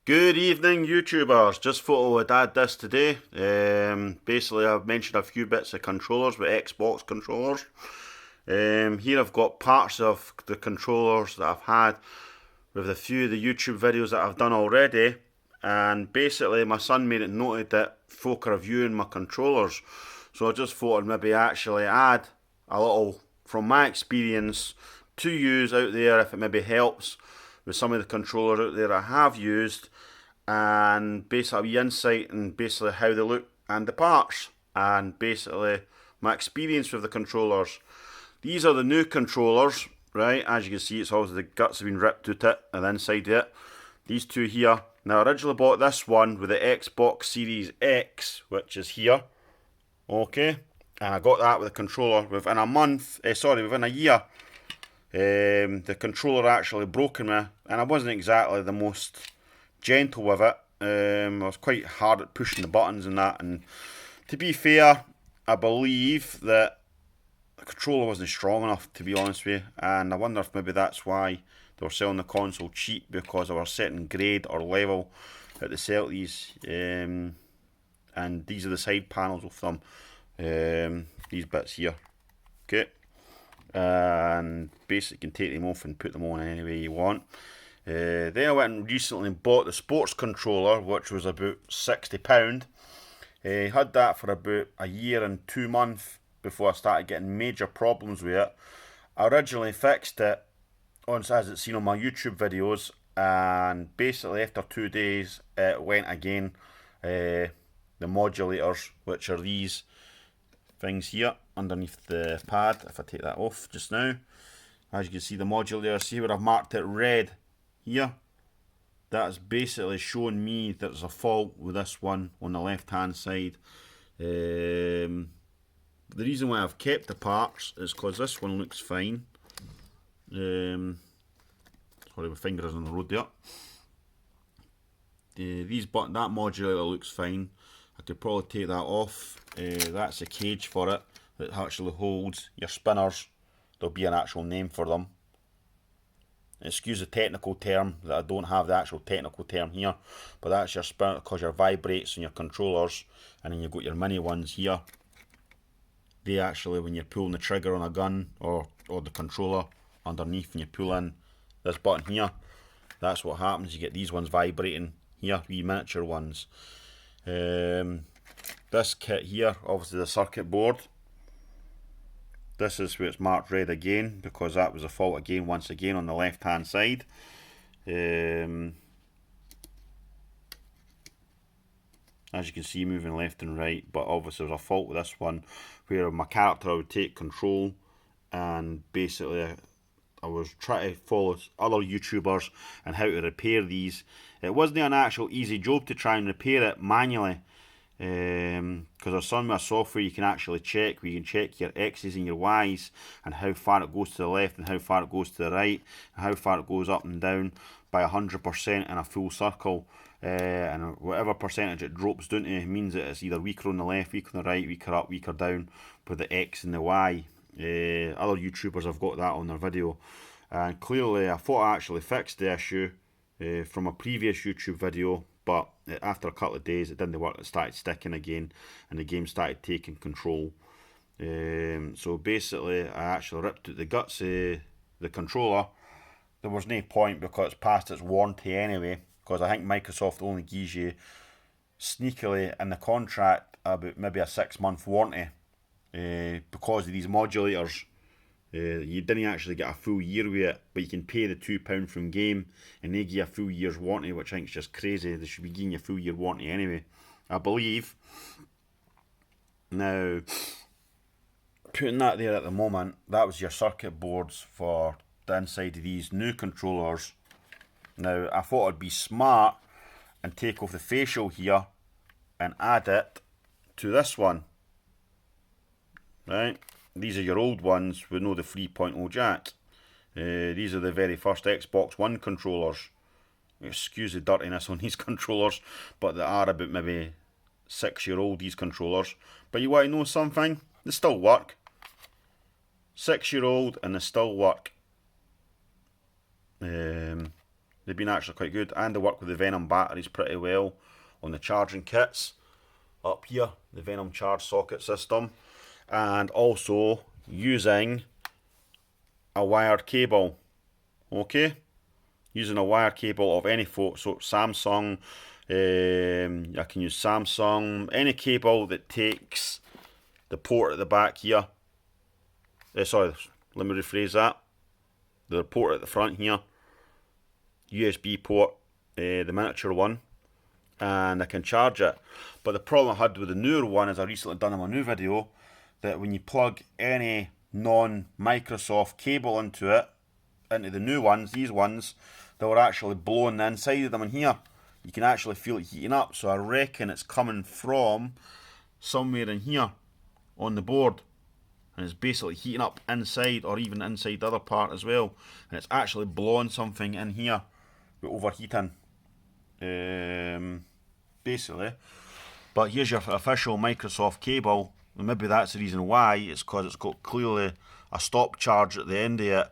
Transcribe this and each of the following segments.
Good evening, YouTubers. Just thought I would add this today. Basically, I've mentioned a few bits of controllers with Xbox controllers. Here I've got parts of the controllers that I've had with a few of the YouTube videos that I've done already. And basically, my son made it noted that folk are viewing my controllers. So I just thought I'd maybe actually add a little from my experience to use out there if it maybe helps with some of the controllers out there I have used, and basically insight and basically how they look and the parts, and basically my experience with the controllers. These are the new controllers, right? As you can see, it's obviously the guts have been ripped out it and inside it. These two here. Now, I originally bought this one with the Xbox Series X, which is here. Okay, and I got that with a controller within a month. Within a year. The controller actually broke me, and I wasn't exactly the most gentle with it. I was quite hard at pushing the buttons and that. And to be fair, I believe that the controller wasn't strong enough, to be honest with you. And I wonder if maybe that's why they were selling the console cheap, because they were setting grade or level at the sell these. And these are the side panels of them. These bits here. Okay. And basically you can take them off and put them on any way you want. Then I went and recently bought the sports controller, which was about £60. Had that for about a year and 2 months before I started getting major problems with it. I originally fixed it on, as it's seen on my YouTube videos, and basically after 2 days it went again. The modulators, which are these things here underneath the pad, if I take that off just now, as you can see the modulator, see where I've marked it red here, that's basically showing me that there's a fault with this one on the left hand side. The reason why I've kept the parts is because this one looks fine. Sorry, my finger is on the road there. That modulator looks fine. I could probably take that off. That's a cage for it that actually holds your spinners. There'll be an actual name for them. Excuse the technical term that I don't have the actual technical term here, but that's your spinner, because your vibrates and your controllers. And then you've got your mini ones here. They actually, when you're pulling the trigger on a gun or the controller underneath, and you pull in this button here, that's what happens. You get these ones vibrating here, wee miniature ones. This kit here, obviously the circuit board. This is where it's marked red again, because that was a fault again, once again, on the left hand side. As you can see, moving left and right, but obviously there's a fault with this one, where my character would take control, and basically I was trying to follow other YouTubers and how to repair these. It wasn't an actual easy job to try and repair it manually, because there's some software you can actually check, where you can check your X's and your Y's, and how far it goes to the left and how far it goes to the right, and how far it goes up and down by 100% in a full circle. And whatever percentage it drops down to means that it's either weaker on the left, weaker on the right, weaker up, weaker down, with the X and the Y. Other YouTubers have got that on their video, and clearly I thought I actually fixed the issue from a previous YouTube video, but after a couple of days it didn't work. It started sticking again, and the game started taking control. So basically I actually ripped out the guts of the controller. There was no point, because it's past its warranty anyway, because I think Microsoft only gives you sneakily in the contract about maybe a 6-month warranty. Because of these modulators, you didn't actually get a full year with it, but you can pay the £2 from game and they give you a full year's warranty, which I think is just crazy. They should be giving you a full year warranty anyway, I believe. Now, putting that there at the moment, that was your circuit boards for the inside of these new controllers. Now, I thought I'd be smart and take off the facial here and add it to this one. Right, these are your old ones with no the 3.0 jack. These are the very first Xbox One controllers. Excuse the dirtiness on these controllers, but they are about maybe 6-year-old, these controllers. But you want to know something? They still work. 6-year-old and they still work. They They've been actually quite good, and they work with the Venom batteries pretty well on the charging kits. Up here, the Venom charge socket system, and also using a wired cable. Okay, using a wire cable of any so Samsung, I can use Samsung, any cable that takes the port at the back here. Sorry, let me rephrase that. The port at the front here, USB port, the miniature one, and I can charge it. But the problem I had with the newer one, as I recently done in my new video, that when you plug any non-Microsoft cable into it, into the new ones, these ones, they were actually blowing the inside of them in here. You can actually feel it heating up, so I reckon it's coming from somewhere in here on the board, and it's basically heating up inside, or even inside the other part as well, and it's actually blowing something in here with overheating, basically. But here's your official Microsoft cable, and maybe that's the reason why. It's because it's got clearly a stop charge at the end of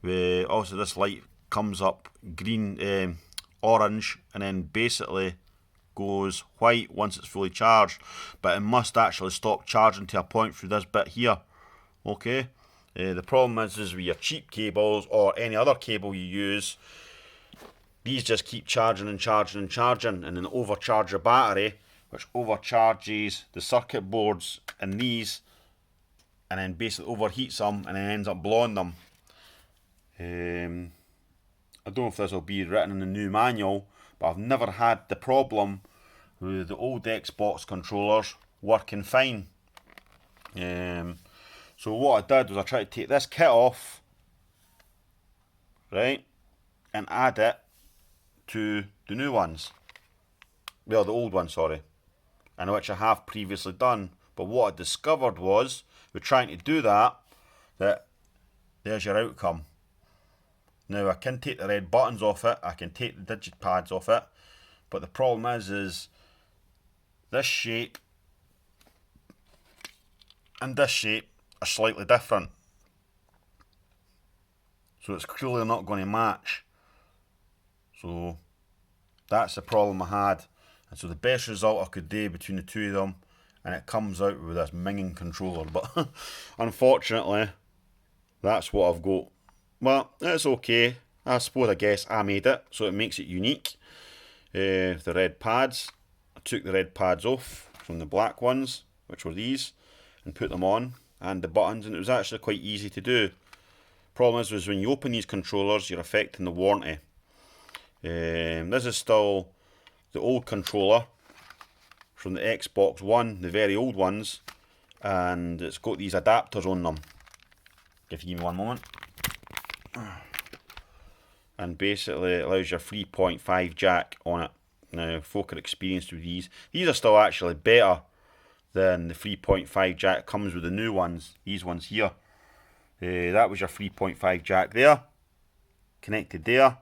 it. Also, this light comes up green, orange, and then basically goes white once it's fully charged. But it must actually stop charging to a point through this bit here. Okay. The problem is with your cheap cables or any other cable you use, these just keep charging and charging and charging, and then overcharge your battery, which overcharges the circuit boards in these, and then basically overheats them, and then ends up blowing them. I don't know if this will be written in the new manual, but I've never had the problem with the old Xbox controllers working fine. So what I did was I tried to take this kit off, right, and add it to the new ones. Well, the old ones, sorry, and which I have previously done. But what I discovered was, with trying to do that there's your outcome. Now I can take the red buttons off it, I can take the digit pads off it, but the problem is this shape and this shape are slightly different. So it's clearly not going to match. So that's the problem I had. And so the best result I could do between the two of them, and it comes out with this minging controller. But unfortunately, that's what I've got. Well, it's okay. I guess I made it, so it makes it unique. The red pads, I took the red pads off from the black ones, which were these, and put them on, and the buttons, and it was actually quite easy to do. Problem is when you open these controllers, you're affecting the warranty. This is still the old controller from the Xbox One, the very old ones, and it's got these adapters on them. If you give me one moment. And basically it allows your 3.5 jack on it. Now, folk are experienced with these. These are still actually better than the 3.5 jack comes with the new ones. These ones here. That was your 3.5 jack there. Connected there.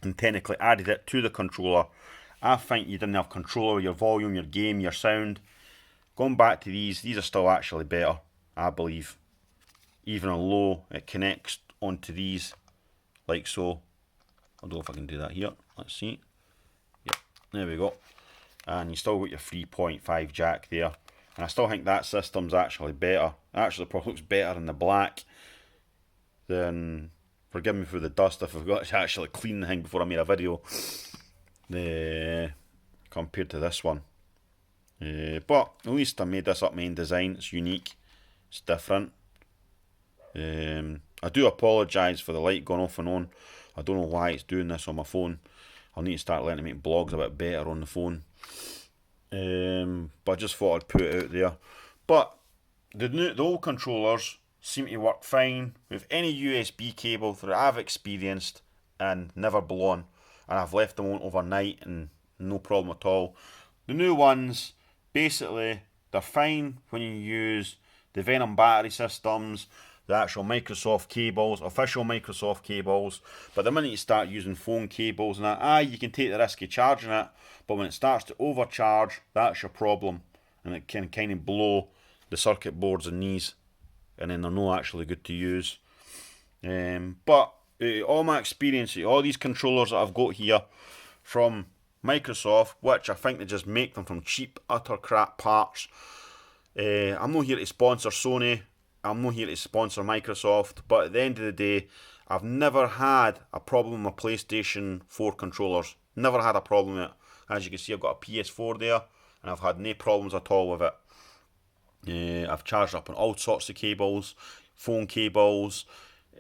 And technically added it to the controller. I think you didn't have control over your volume, your game, your sound. Going back to these are still actually better, I believe. Even on low, it connects onto these like so. I don't know if I can do that here. Let's see. Yep, there we go. And you still got your 3.5 jack there. And I still think that system's actually better. Actually, probably looks better in the black than, forgive me for the dust if I've got to actually clean the thing before I made a video, compared to this one. But at least I made this up main design. It's unique. It's different. I do apologise for the light going off and on. I don't know why it's doing this on my phone. I'll need to start learning to make blogs a bit better on the phone. But I just thought I'd put it out there. But the old controllers seem to work fine with any USB cable that I've experienced and never blown. And I've left them on overnight and no problem at all. The new ones, basically, they're fine when you use the Venom battery systems, the actual Microsoft cables, official Microsoft cables. But the minute you start using phone cables and that, you can take the risk of charging it, but when it starts to overcharge, that's your problem. And it can kind of blow the circuit boards and these, and then they're not actually good to use. But all my experience, all these controllers that I've got here from Microsoft, which I think they just make them from cheap, utter crap parts. I'm not here to sponsor Sony, I'm not here to sponsor Microsoft, but at the end of the day, I've never had a problem with my PlayStation 4 controllers. Never had a problem with it. As you can see, I've got a PS4 there, and I've had no problems at all with it. I've charged up on all sorts of cables, phone cables,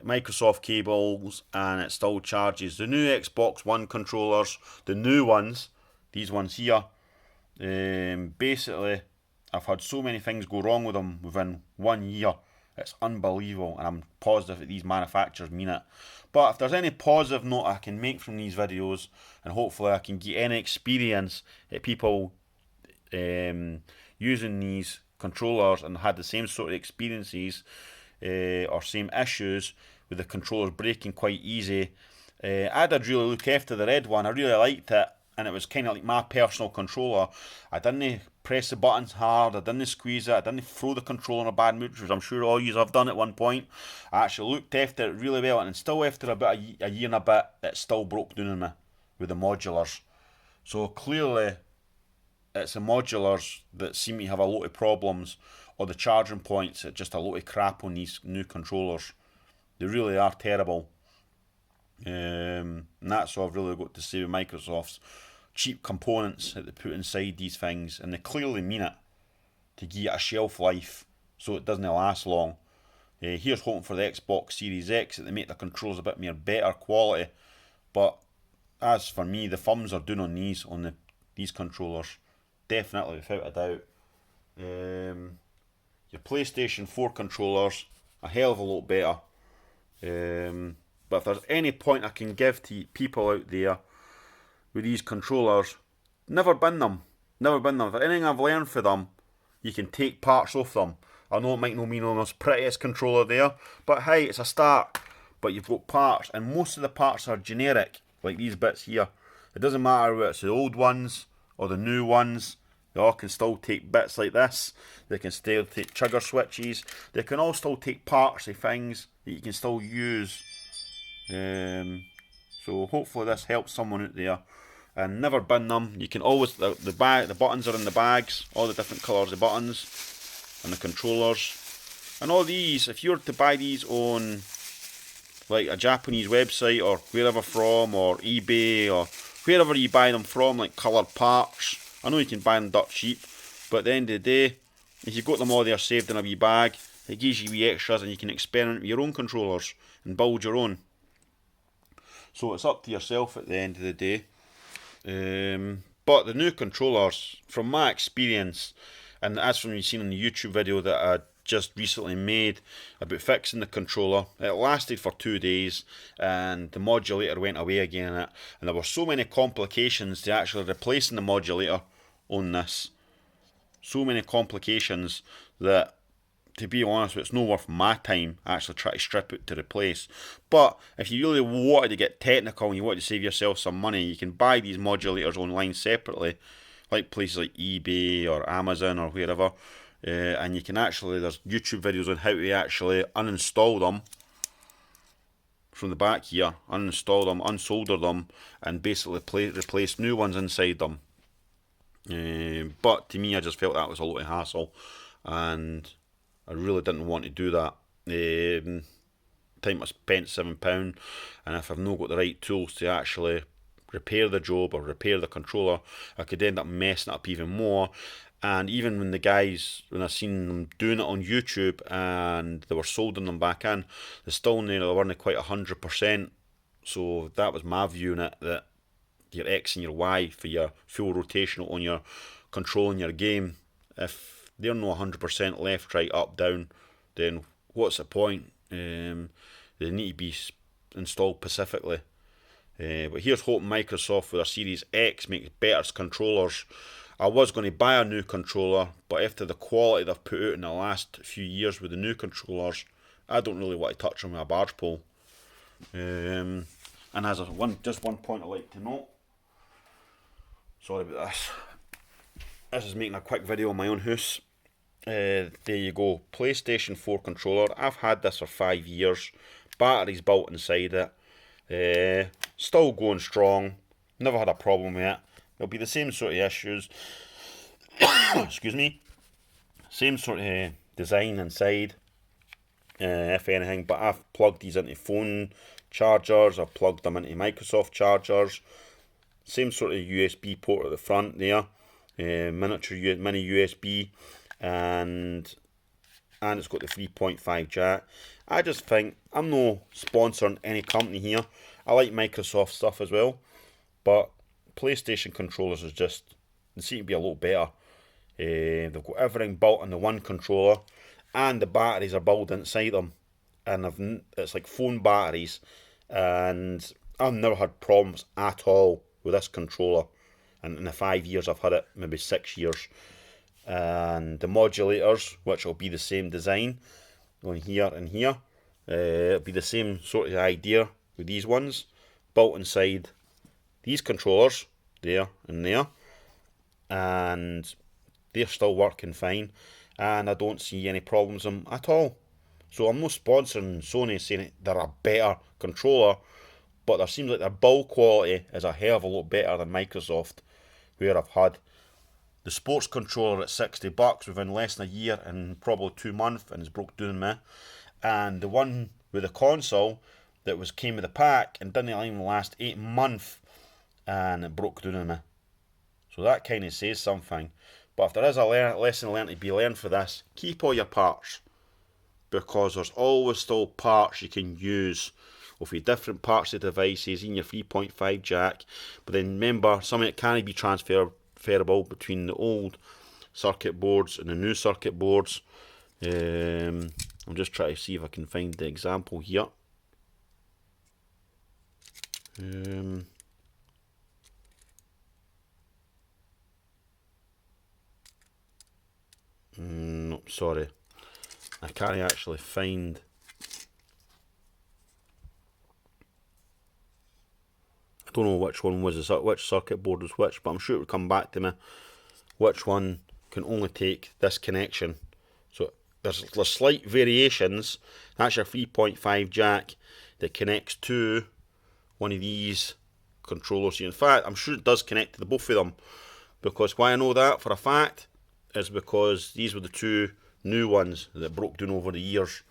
Microsoft cables, and it still charges. The new Xbox One controllers, the new ones, these ones here, basically, I've had so many things go wrong with them within 1 year. It's unbelievable, and I'm positive that these manufacturers mean it. But if there's any positive note I can make from these videos, and hopefully I can get any experience at people using these controllers and had the same sort of experiences or same issues with the controllers breaking quite easy. I did really look after the red one. I really liked it, and it was kind of like my personal controller. I didn't press the buttons hard, I didn't squeeze it, I didn't throw the controller in a bad mood, which I'm sure all you have done at one point. I actually looked after it really well, and still after about a year and a bit, it still broke down on me with the modulars. So clearly it's the modulars that seem to have a lot of problems, or the charging points are just a lot of crap on these new controllers. They really are terrible. And that's what I've really got to say with Microsoft's cheap components that they put inside these things, and they clearly mean it to give it a shelf life so it doesn't last long. Here's hoping for the Xbox Series X that they make the controls a bit more better quality, but as for me, the thumbs are down on these controllers, definitely, without a doubt. Your PlayStation 4 controllers, a hell of a lot better. But if there's any point I can give to people out there with these controllers, never bin them. Never bin them. If anything I've learned from them, you can take parts off them. I know it might not mean the most prettiest controller there, but hey, it's a start. But you've got parts, and most of the parts are generic, like these bits here. It doesn't matter whether it's the old ones or the new ones. They all can still take bits like this. They can still take trigger switches. They can all still take parts of things that you can still use. So hopefully this helps someone out there. And never bin them. You can always, the buttons are in the bags, all the different colours of buttons, and the controllers. And all these, if you were to buy these on like a Japanese website or wherever from, or eBay, or wherever you buy them from, like coloured parts, I know you can buy them dirt cheap, but at the end of the day, if you've got them all there saved in a wee bag, it gives you wee extras, and you can experiment with your own controllers and build your own. So it's up to yourself at the end of the day. But the new controllers, from my experience, and as from you've seen in the YouTube video that I just recently made about fixing the controller, it lasted for 2 days, and the modulator went away again in it, and there were so many complications to actually replacing the modulator on this. So many complications that, to be honest, it's not worth my time actually trying to strip it to replace. But if you really wanted to get technical and you wanted to save yourself some money, you can buy these modulators online separately, like places like eBay or Amazon or wherever, and you can actually, there's YouTube videos on how to actually uninstall them from the back here, uninstall them, unsolder them, and basically replace new ones inside them. But to me, I just felt that was a lot of hassle, and I really didn't want to do that. Time I spent £7, and if I've not got the right tools to actually repair the job or repair the controller, I could end up messing it up even more. And even when I seen them doing it on YouTube and they were soldering them back in, they still they weren't quite 100%. So that was my view on it, that your X and your Y for your full rotational on your controlling your game, if they're not 100% left, right, up, down, then what's the point? They need to be installed specifically. But here's hoping Microsoft with their Series X makes better controllers. I was going to buy a new controller, but after the quality they've put out in the last few years with the new controllers, I don't really want to touch them with a barge pole. And as just one point I'd like to note, sorry about this. This is making a quick video on my own house. There you go, PlayStation 4 controller. I've had this for 5 years. Batteries built inside it. Still going strong. Never had a problem with it. It'll be the same sort of issues. Excuse me. Same sort of design inside, if anything. But I've plugged these into phone chargers. I've plugged them into Microsoft chargers. Same sort of USB port at the front there. Miniature mini USB, and it's got the 3.5 jack. I just think, I'm no sponsoring any company here. I like Microsoft stuff as well, but PlayStation controllers is just, they seem to be a lot better. They've got everything built in the one controller, and the batteries are built inside them, and it's like phone batteries, and I've never had problems at all with this controller. And in the 5 years I've had it, maybe 6 years. And the modulators, which will be the same design on here and here, it'll be the same sort of idea with these ones, built inside these controllers, there and there, and they're still working fine, and I don't see any problems with them at all. So I'm not sponsoring Sony saying they're a better controller, but there seems like their build quality is a hell of a lot better than Microsoft, where I've had the sports controller at $60 within less than a year and probably 2 months, and it's broke down me. And the one with the console that came with the pack and didn't even last 8 months, and it broke down on me. So that kind of says something. But if there is a lesson learned to be learned for this, keep all your parts, because there's always still parts you can use with your different parts of the devices in your 3.5 jack. But then remember, some of it can be transferable between the old circuit boards and the new circuit boards. I'm just trying to see if I can find the example here. No, sorry, I can't actually find. I don't know which one was which circuit board was which, but I'm sure it would come back to me which one can only take this connection. So there's slight variations. That's your 3.5 jack that connects to one of these controllers here. In fact, I'm sure it does connect to the both of them, because why I know that for a fact is because these were the two new ones that broke down over the years,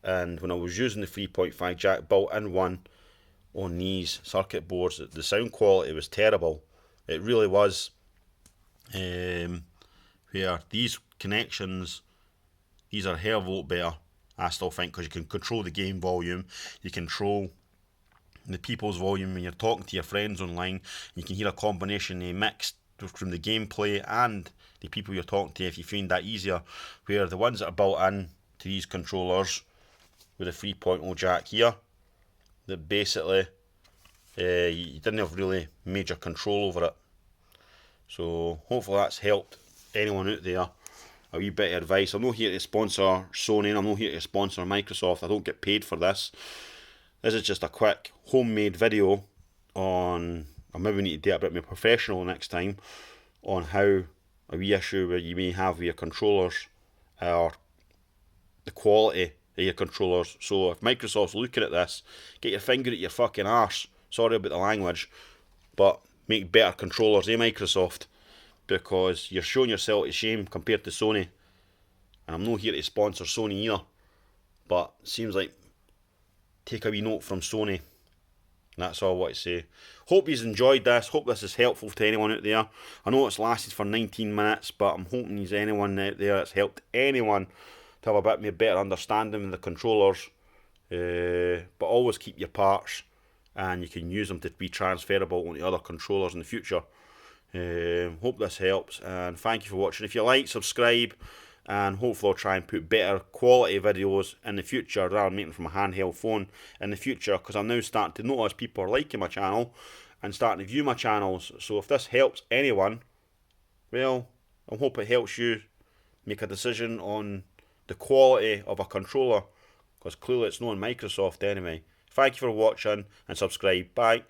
and when I was using the 3.5 jack built in one on these circuit boards, the sound quality was terrible. It really was. Where these connections, these are a hell of a lot better, I still think, because you can control the game volume, you control the people's volume when you're talking to your friends online. You can hear a combination of mixed from the gameplay and the people you're talking to, if you find that easier. Where the ones that are built in to these controllers with a 3.0 jack here, that basically you didn't have really major control over it. So hopefully that's helped anyone out there a wee bit of advice. I'm not here to sponsor Sony, I'm not here to sponsor Microsoft. I don't get paid for this. This is just a quick homemade video on, I maybe need to do it a bit more professional next time, on how a wee issue where you may have with your controllers, or the quality of your controllers. So if Microsoft's looking at this, get your finger at your fucking arse. Sorry about the language, but make better controllers, Microsoft, because you're showing yourself to shame compared to Sony. And I'm not here to sponsor Sony either, but it seems like take a wee note from Sony. That's all I want to say. Hope you've enjoyed this. Hope this is helpful to anyone out there. I know it's lasted for 19 minutes, but I'm hoping there's anyone out there that's helped anyone to have a bit more better understanding of the controllers. But always keep your parts, and you can use them to be transferable onto other controllers in the future. Hope this helps, and thank you for watching. If you like, subscribe, and hopefully I'll try and put better quality videos in the future rather than making from a handheld phone in the future, because I'm now starting to notice people are liking my channel and starting to view my channels. So if this helps anyone, well, I hope it helps you make a decision on the quality of a controller, because clearly it's not on Microsoft anyway. Thank you for watching, and subscribe. Bye.